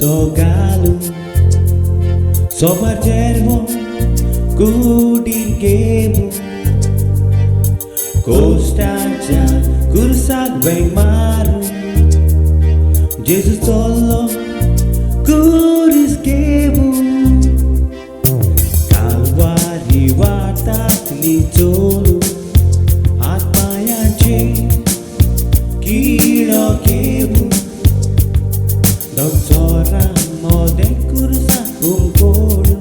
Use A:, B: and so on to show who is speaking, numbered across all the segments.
A: Portogalu Sopartervo Kudirgebu Costancia Kursak Bengmaru Jesus Solo Kurisgebu Kalvari Watakli Tolu Atmayache Kirokebu Doktora Mode Kursak Umkodu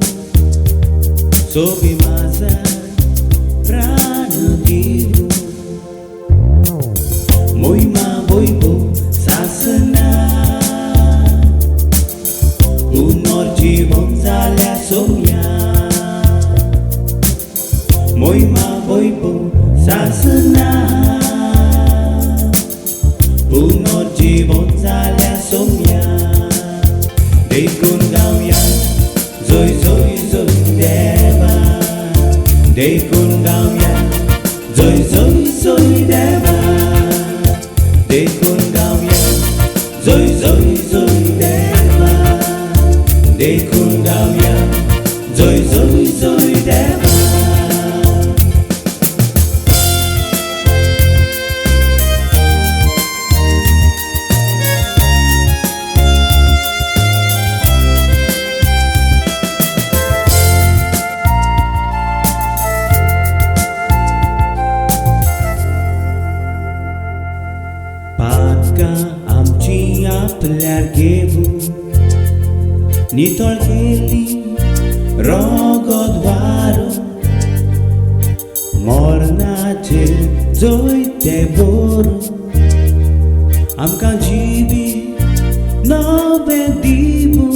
A: Sobi Masa Pranagiru Moima Boibo Sasana Umor Jibon Zalya Somya Moima Boibo Sasana Umor Jibon Zalya Somya Dekun Gauya Zoi Zoi Zoi Deva Dekun Gauya Zoi Zoi Zoi Deva Dekun Gauya Zoi Zoi Zoi Deva Dekun Gauya Zoi Zoi Zoi Deva Amci aplargevu Nitol keli rogod varo Mornace zoi te boru Am kanjibi no bendibu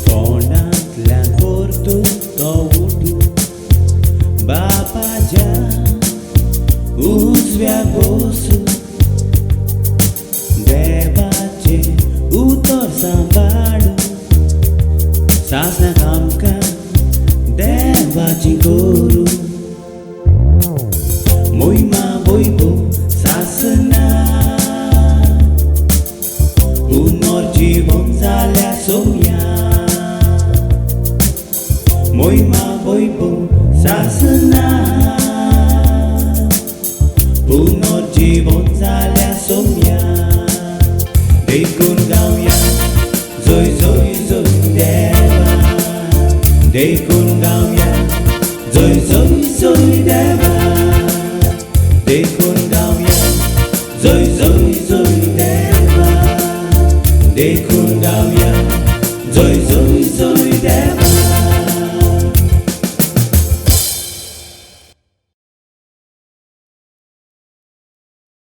A: Fonat lan portu to utu Bapa ja uzvia gosu Devace utor sambalu Sasna kamka Devaci guru Moima boibo sasana Umor jibon zalya somya Moima boibo sasana Umor jibon zalya somya Dekun Gauya Zoi Zoi Zoi Deva Dekun Gauya Zoi Zoi Zoi Deva Dekun Gauya Zoi Zoi Zoi Deva Dekun